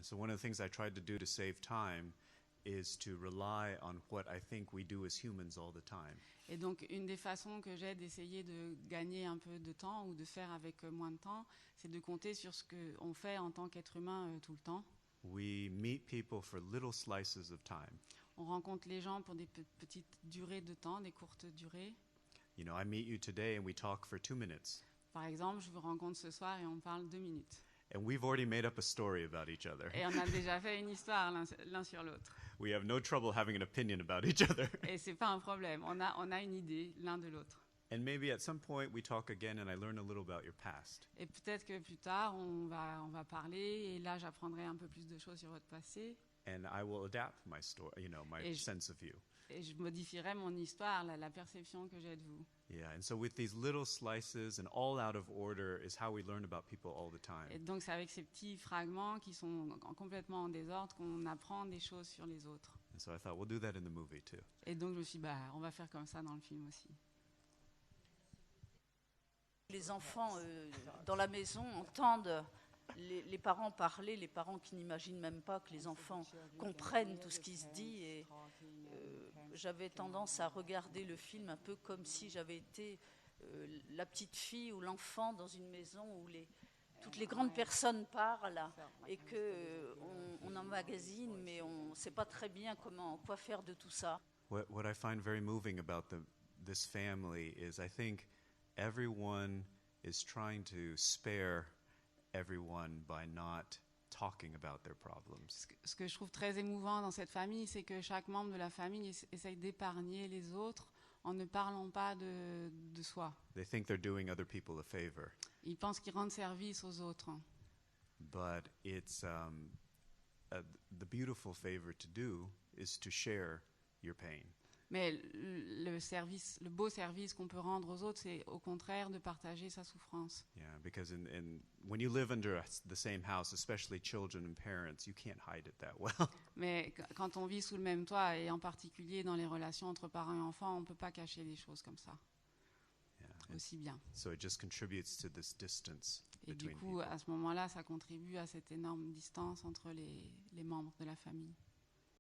And so one of the things I tried to do to save time is to rely on what I think we do as humans all the time. Et donc, une des façons que j'ai d'essayer de gagner un peu de temps ou de faire avec moins de temps, c'est de compter sur ce qu'on fait en tant qu'être humain tout le temps. We meet people for little slices of time. On rencontre les gens pour des petites durées de temps, des courtes durées. You know, I meet you today and we talk for 2 minutes. Par exemple, je vous rencontre ce soir et on parle 2 minutes. And we've already made up a story about each other. Et on a déjà fait une histoire l'un sur l'autre. We have no trouble having an opinion about each other. Et c'est pas un problème. On a une idée l'un de l'autre. And maybe at some point we talk again and I learn a little about your past. Et peut-être que plus tard on va parler et là j'apprendrai un peu plus de choses sur votre passé. And I will adapt my story, you know, my sense of you. Et je modifierai mon histoire, la perception que j'ai de vous. Yeah, and so with these little slices and all out of order is how we learn about people all the time. Et donc c'est avec ces petits fragments qui sont complètement en désordre qu'on apprend des choses sur les autres. And so I thought we'll do that in the movie too. Et donc je me suis dit, on va faire comme ça dans le film aussi. Les enfants dans la maison entendent les parents parler, les parents qui n'imaginent même pas que les enfants comprennent tout ce qui se dit. Et j'avais tendance à regarder le film un peu comme si j'avais été la petite fille ou l'enfant dans une maison où toutes les grandes personnes parlent et qu'on emmagasine, mais on ne sait pas très bien quoi faire de tout ça. What I find very moving about this family is I think everyone is trying to spare everyone by not talking about their problems. Ce que je trouve très émouvant dans cette famille, c'est que chaque membre de la famille essaye d'épargner les autres en ne parlant pas de soi. They think they're doing other people a favor. Ils pensent qu'ils rendent service aux autres. But it's the beautiful favor to do is to share your pain. Mais le beau service qu'on peut rendre aux autres, c'est au contraire de partager sa souffrance. Yeah, because when you live under the same house, especially children and parents, you can't hide it that well. Mais quand on vit sous le même toit, et en particulier dans les relations entre parents et enfants, on ne peut pas cacher des choses comme ça. Yeah, aussi bien. So it just contributes to this distance Et between du coup, people. à ce moment-là, ça contribue à cette énorme distance entre les membres de la famille.